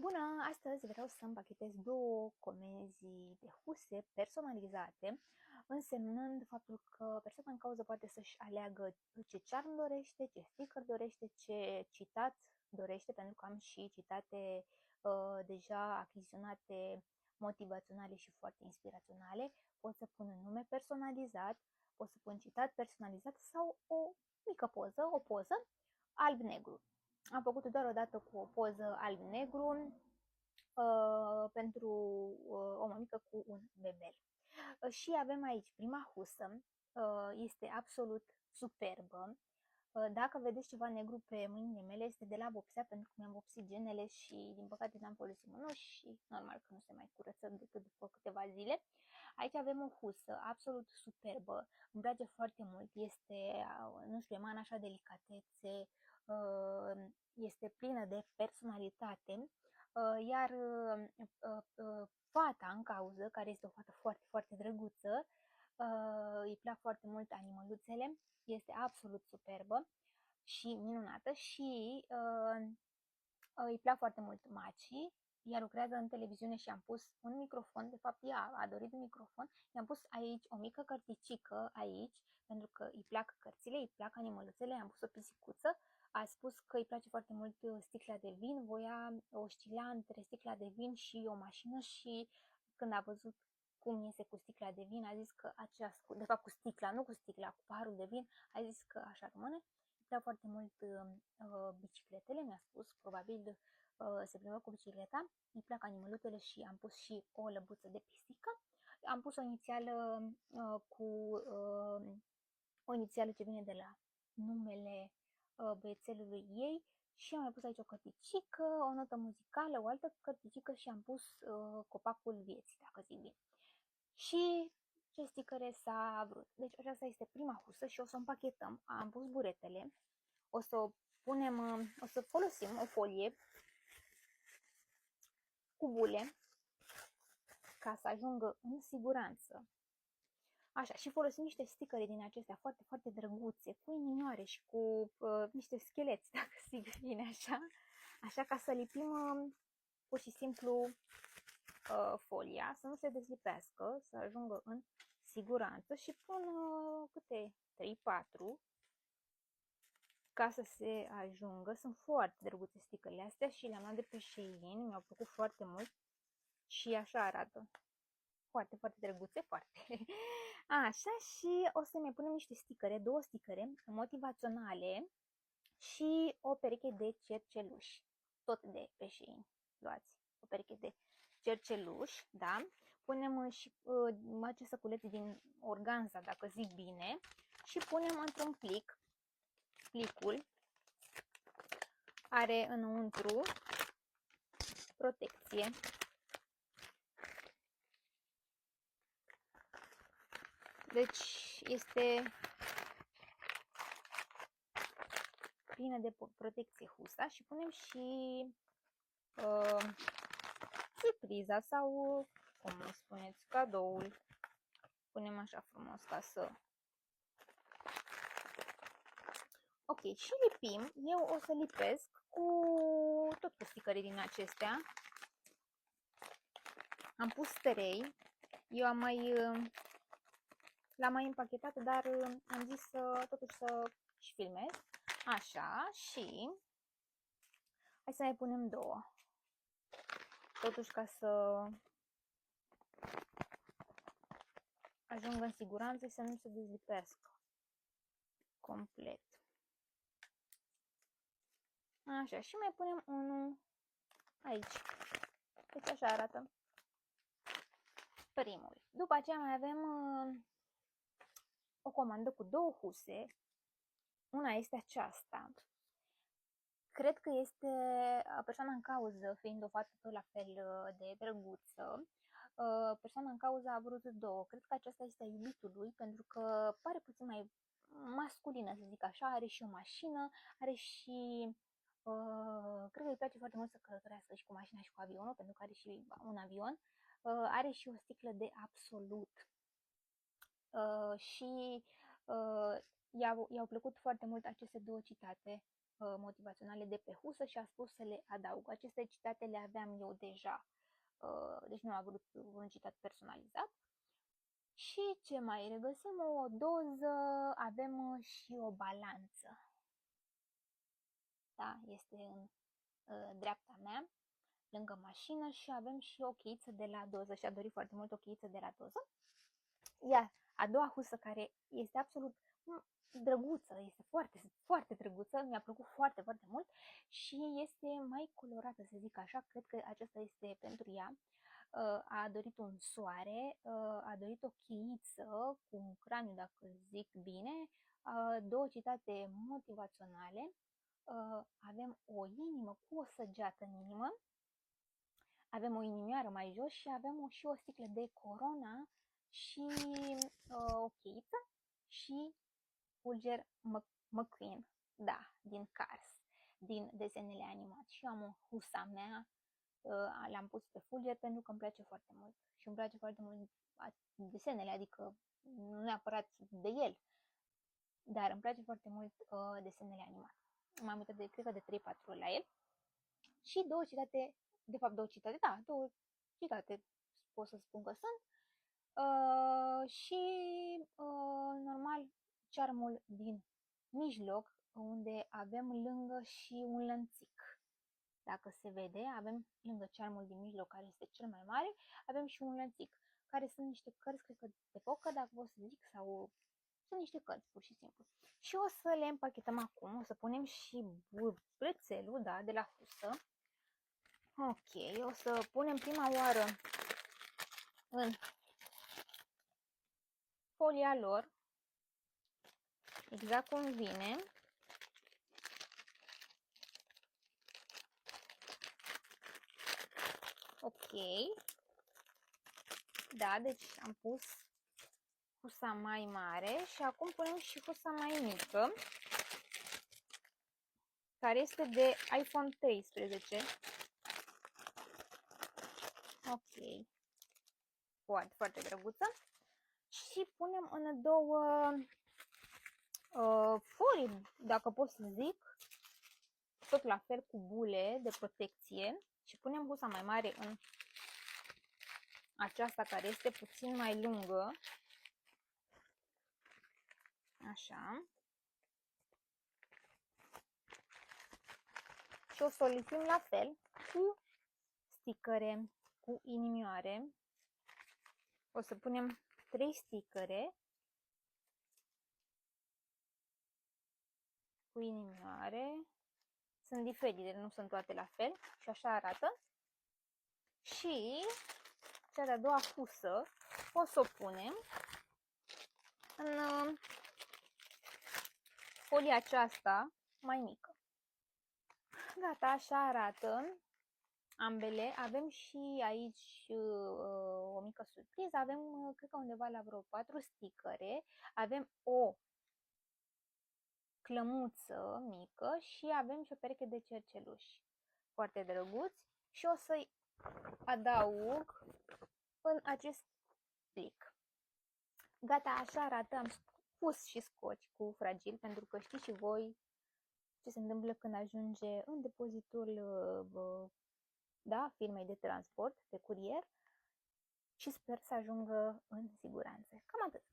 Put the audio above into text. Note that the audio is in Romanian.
Bună! Astăzi vreau să împachetez două comenzi de huse personalizate, însemnând faptul că persoana în cauză poate să-și aleagă ce charm dorește, ce sticker dorește, ce citat dorește, pentru că am și citate deja achiziționate, motivaționale și foarte inspiraționale. Pot să pun un nume personalizat, pot să pun citat personalizat sau o mică poză, o poză alb-negru. Am făcut doar o dată cu o poză alb-negru pentru o mămică cu un bebel. Și avem aici prima husă, este absolut superbă. Dacă vedeți ceva negru pe mâinile mele, este de la vopsea, pentru că mi-am vopsit genele și din păcate n-am folosit mânuși și normal că nu se mai curăță decât după câteva zile. Aici avem o husă absolut superbă, îmi place foarte mult, este, nu știu, emană așa delicatețe, este plină de personalitate, iar fata în cauză, care este o fată foarte, foarte drăguță, îi plac foarte mult animăluțele, este absolut superbă și minunată și îi plac foarte mult macii. Ea lucrează în televiziune și am pus un microfon, de fapt ea a dorit un microfon, i-am pus aici o mică cărticică aici, pentru că îi plac cărțile, îi plac animăluțele, i-am pus o pisicuță, a spus că îi place foarte mult sticla de vin, voia o știla între sticla de vin și o mașină și când a văzut cum iese cu sticla de vin, a zis că acea, de fapt cu sticla, nu cu sticla, cu paharul de vin, a zis că așa rămâne. Îi plac foarte mult bicicletele, mi-a spus, probabil se plimbă cu bicicleta, îi plac animăluțele și am pus și o lăbuță de pisică. Am pus o inițială cu o inițială ce vine de la numele băiețelului ei și am mai pus aici o cărticică, o notă muzicală, o altă cărticică și am pus copacul vieții, dacă zic bine. Și ce sticăre s-a vrut. Deci aceasta este prima husă și o să o împachetăm. Am pus buretele, o să o punem, o să folosim o folie cu bule ca să ajungă în siguranță. Așa, și folosim niște sticăre din acestea foarte, foarte drăguțe, cu inimioare și cu niște scheleți, dacă zic bine așa. Așa, ca să lipim pur și simplu folia, să nu se dezlipească, să ajungă în siguranță și pun câte 3-4 ca să se ajungă. Sunt foarte drăguțe sticările astea și le-am luat de pe Shein, mi-au plăcut foarte mult și așa arată. Foarte, foarte drăguțe, foarte. Așa, și o să mai punem niște sticăre, două sticăre motivaționale și o pereche de cerceluși, tot de pe Shein. Luați o pereche de cerceluși, da? Punem și acest săculeț din organza, dacă zic bine, și punem într-un plic. Plicul are înăuntru protecție. Deci este plină de protecție husa și punem și surpriza sau, cum spuneți, cadoul. Punem așa frumos ca să... Ok, și lipim. Eu o să lipesc tot cu sticări din acestea. Am pus 3. Eu l-am mai împachetat, dar am zis totuși să și filmez. Așa, și hai să mai punem 2. Totuși ca să ajung în siguranță și să nu se dezlipească complet. Așa, și mai punem unul aici. Deci așa arată primul. După aceea mai avem o comandă cu 2 huse. Una este aceasta. Cred că este persoana în cauză, fiind o fată tot la fel de drăguță, persoana în cauză a vrut 2. Cred că aceasta este a iubitului, pentru că pare puțin mai masculină, să zic așa, are și o mașină, are și... cred că îi place foarte mult să călătorească și cu mașina și cu avionul, pentru că are și un avion. Are și o sticlă de Absolut. Și i-au plăcut foarte mult aceste 2 citate motivaționale de pe husă și a spus să le adaug. Aceste citate le aveam eu deja, deci nu am vrut un citat personalizat. Și ce mai regăsim? O doză, avem și o balanță. Da, este în dreapta mea, lângă mașină, și avem și o cheiță de la doză și a dorit foarte mult o cheiță de la doză. Iar a doua husă, care este absolut drăguță, este foarte, foarte drăguță, mi-a plăcut foarte, foarte mult și este mai colorată, să zic așa, cred că acesta este pentru ea. A dorit un soare, a dorit o cheiță cu un craniu, dacă zic bine, două citate motivaționale, avem o inimă cu o săgeată în inimă, avem o inimioară mai jos și avem și o sticlă de Corona și o cheiță și Fulger McQueen, da, din Cars, din desenele animate. Și eu am o husa mea, l-am pus pe Fulger pentru că îmi place foarte mult și îmi place foarte mult desenele, adică nu neapărat de el, dar îmi place foarte mult desenele animate. M-am uitat cred că de 3-4 ori la el. Și două citate, de fapt două citate, da, două citate pot să spun că sunt. Și normal cearmul din mijloc, unde avem lângă și un lănțic. Dacă se vede, avem lângă cearmul din mijloc, care este cel mai mare, avem și un lănțic, care sunt niște cărți, cred că de focă, dacă pot să zic, sau sunt niște cărți, pur și simplu. Și o să le împachetăm acum, o să punem și brățelul, da, de la husă. Ok, o să punem prima oară în folia lor, exact cum vine. Ok. Da, deci am pus husa mai mare și acum punem și husa mai mică, care este de iPhone 13. Ok. Foarte, foarte drăguță. Și punem în două folii, dacă pot să zic, tot la fel cu bule de protecție, și punem husa mai mare în aceasta, care este puțin mai lungă. Așa. Și o să o lipim la fel cu sticăre, cu inimioare. O să punem 3 sticăre cu inimioare. Sunt diferite, nu sunt toate la fel și așa arată. Și cea de-a doua husă o să o punem în folia aceasta mai mică. Gata, așa arată ambele. Avem și aici o mică surpriză. Avem, cred că undeva la vreo 4 sticăre. Avem o clămuță mică și avem și o pereche de cerceluși. Foarte drăguți. Și o să-i adaug în acest plic. Gata, așa arată. Am pus și scoci cu fragil, pentru că știți și voi ce se întâmplă când ajunge în depozitul da, firmei de transport, de curier, și sper să ajungă în siguranță. Cam atât.